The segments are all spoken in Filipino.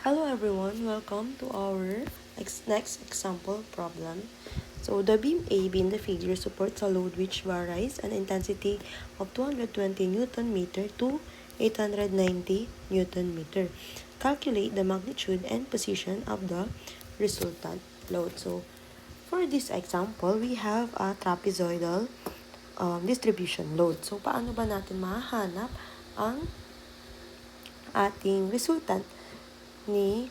Hello everyone, welcome to our next example problem. So the beam AB in the figure supports a load which varies an intensity of 220 Newton meter to 890 Newton meter. Calculate the magnitude and position of the resultant load. So for this example, we have a trapezoidal distribution load. So paano ba natin mahahanap ang ating resultant ni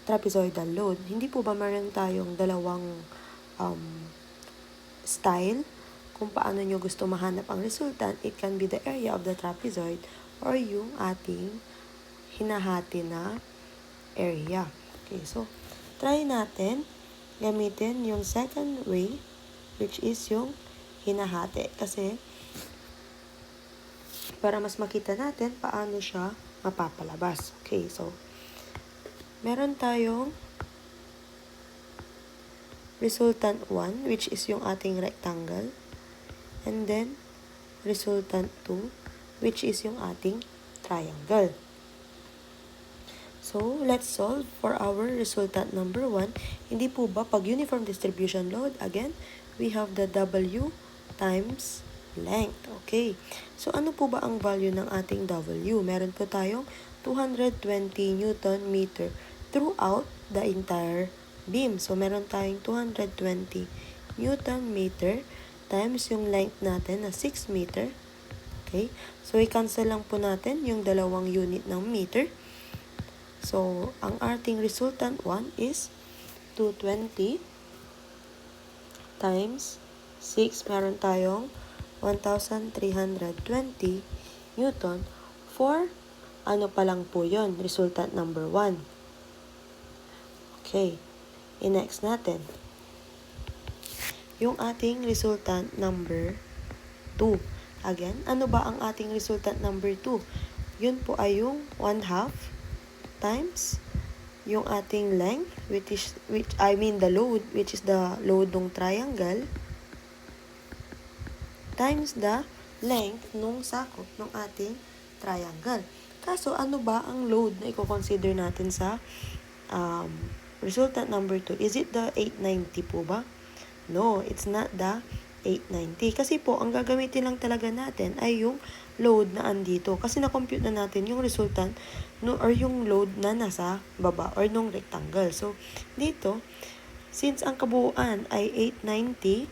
trapezoidal load? Hindi po ba meron tayong dalawang style kung paano nyo gusto mahanap ang resultant? It can be the area of the trapezoid or yung ating hinahati na area. Okay, so try natin gamitin yung second way, which is yung hinahati. Kasi para mas makita natin paano siya mapapalabas. Okay, so meron tayong resultant 1, which is yung ating rectangle. And then, resultant 2, which is yung ating triangle. So, let's solve for our resultant number 1. Hindi po ba pag uniform distribution load, again, we have the W times length. Okay. So, ano po ba ang value ng ating W? Meron po tayong 220 Newton meter throughout the entire beam. So, meron tayong 220 Newton meter times yung length natin na 6 meter. Okay? So, i-cancel lang po natin yung dalawang unit ng meter. So, ang ating resultant 1 is 220 times 6. Meron tayong 1,320 Newton for ano pa lang po yun, resultant number 1. Okay, i-next natin yung ating resultant number 2. Again, ano ba ang ating resultant number 2? Yun po ay yung 1/2 times yung ating length, which the load, which is the load ng triangle, times the length nung sakop ng ating triangle. Kaso, ano ba ang load na i-consider natin sa resultant number 2? Is it the 890 po ba? No, it's not the 890. Kasi po, ang gagamitin lang talaga natin ay yung load na andito. Kasi na-compute na natin yung resultant or yung load na nasa baba or nung rectangle. So, dito, since ang kabuuan ay 890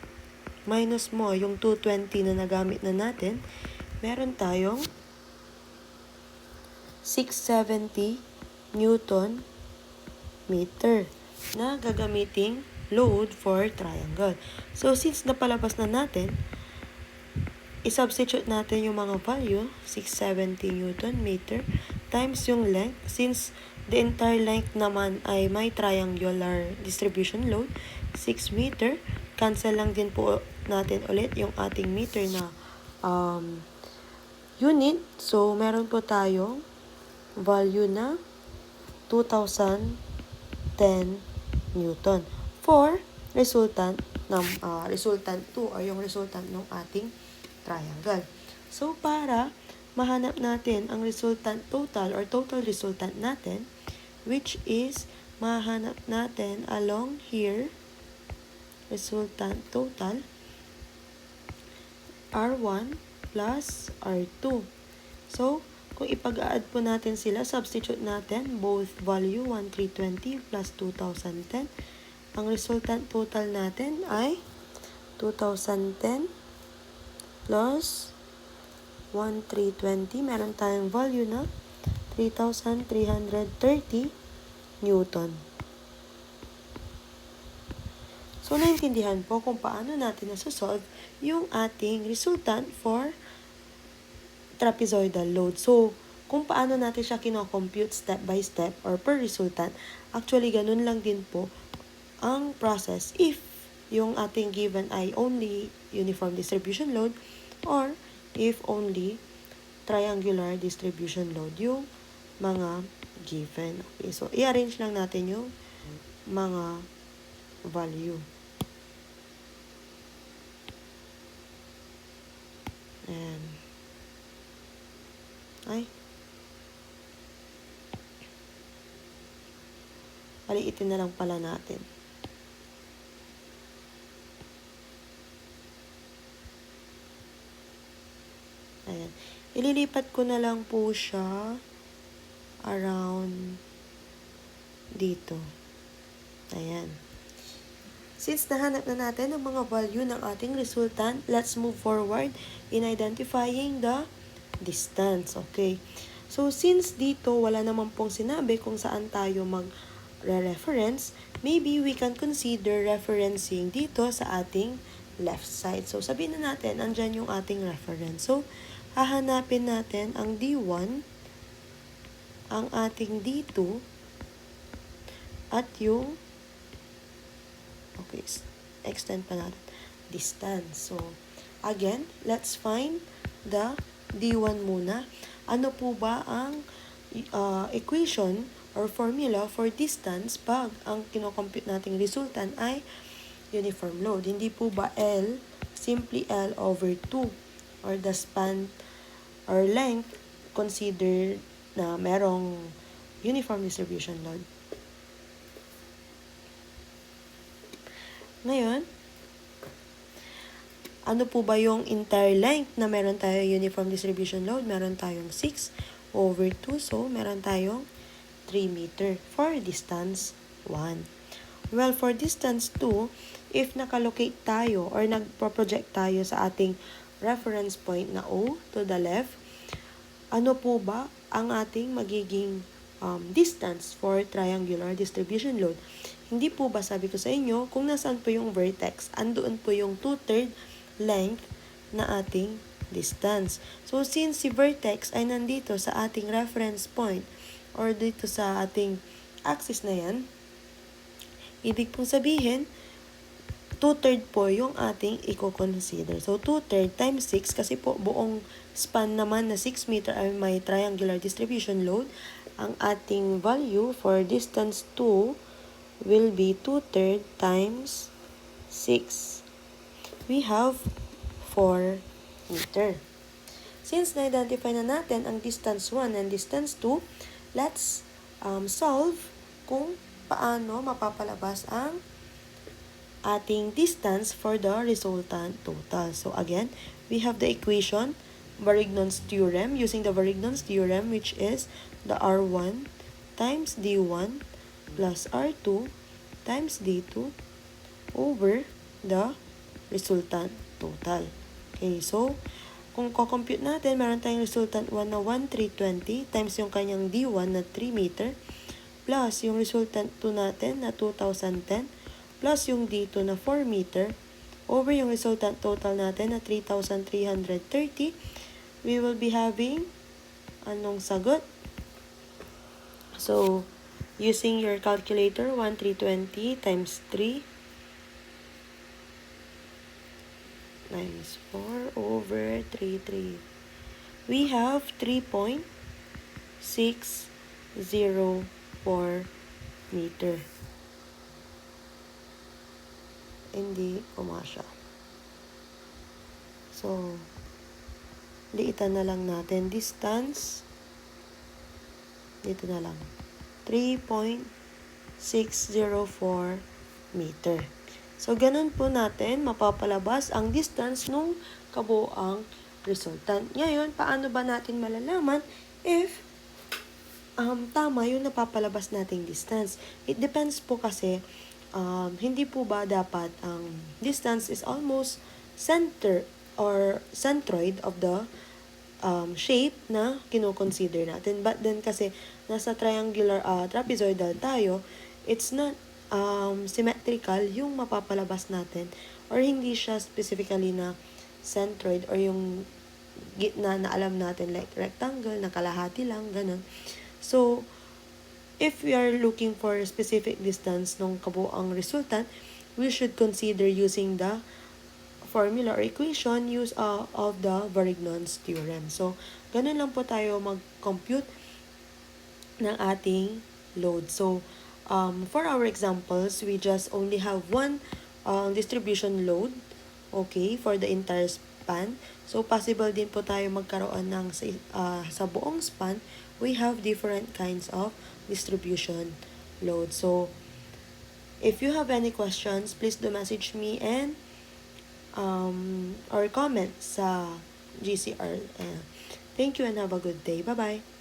minus mo yung 220 na nagamit na natin, meron tayong 670 Newton meter na gagamiting load for triangle. So, since napalabas na natin, i-substitute natin yung mga value, 670 Newton meter times yung length. Since the entire length naman ay may triangular distribution load, 6 meter, cancel lang din po natin ulit yung ating meter na unit. So, meron po tayong value na 2,010 Newton for resultant 2 or yung resultant ng ating triangle. So, para mahanap natin ang resultant total or total resultant natin, which is mahanap natin along here, resultant total, R1 plus R2. So, kung ipag-add po natin sila, substitute natin both value 1,320 plus 2,010. Ang resultant total natin ay 2,010 plus 1,320. Meron tayong value na 3,330 Newton. So, naintindihan po kung paano natin nasa-solve yung ating resultant for trapezoidal load. So, kung paano natin siya kino-compute step by step or per resultant, actually ganun lang din po ang process if yung ating given ay only uniform distribution load or if only triangular distribution load yung mga given. Okay, so i-arrange lang natin yung mga value. And ay Paliitin na lang pala natin. Ayan. Ililipat ko na lang po siya around dito. Ayan. Since nahanap na natin ang mga value ng ating resultant, let's move forward in identifying the distance. Okay. So, since dito wala naman pong sinabi kung saan tayo mag-reference, maybe we can consider referencing dito sa ating left side. So, sabihin na natin, andyan yung ating reference. So, hahanapin natin ang D1, ang ating D2, at yung, okay, extend pa natin, distance. So, again, let's find the D1 muna. Ano po ba ang equation or formula for distance pag ang kinocompute nating resultant ay uniform load? Hindi po ba L, simply L over 2, or the span or length considered na merong uniform distribution load? Ngayon, ano po ba yung entire length na meron tayo uniform distribution load? Meron tayong 6 over 2. So, meron tayong 3 meter for distance 1. Well, for distance 2, if nakalocate tayo or nagpo-project tayo sa ating reference point na O to the left, ano po ba ang ating magiging distance for triangular distribution load? Hindi po ba sabi ko sa inyo, kung nasaan po yung vertex, andoon po yung 2/3 length na ating distance. So, since si vertex ay nandito sa ating reference point or dito sa ating axis na yan, ibig pong sabihin, 2/3 po yung ating i-consider. So, 2/3 times 6, kasi po buong span naman na 6 meter ay may triangular distribution load. Ang ating value for distance 2 will be 2/3 times 6. We have 4 meter. Since na-identify na natin ang distance 1 and distance 2, let's solve kung paano mapapalabas ang ating distance for the resultant total. So again, we have the equation, Varignon's theorem, using the Varignon's theorem, which is the R1 times D1 plus R2 times D2 over the resultant total. Okay, so, kung ko-compute natin, meron tayong resultant 1 na 1,320 times yung kanyang D1 na 3 meter plus yung resultant 2 natin na 2,010 plus yung D2 na 4 meter over yung resultant total natin na 3,330. We will be having anong sagot? So, using your calculator, 1,320 times 3 times 4 over 3. We have 3.604 meter. Hindi kumasya. So, liitan na lang natin. Distance, dito na lang. 3.604 meter. So, ganun po natin mapapalabas ang distance nung kabuoang resultant. Ngayon, paano ba natin malalaman if tama yung napapalabas nating distance? It depends po kasi, hindi po ba dapat ang distance is almost center or centroid of the shape na kino-consider natin. But then kasi nasa triangular trapezoidal tayo, it's not symmetrical yung mapapalabas natin, or hindi siya specifically na centroid or yung gitna na alam natin like rectangle na kalahati lang, ganun. So, if we are looking for a specific distance ng kabuoang resultant, we should consider using the formula or equation use of the Varignon's theorem. So, ganun lang po tayo mag-compute ng ating load. So, for our examples, we just only have one distribution load, okay, for the entire span. So, possible din po tayo magkaroon ng sa buong span, we have different kinds of distribution load. So, if you have any questions, please do message me and or comment sa GCR. Thank you and have a good day. Bye-bye.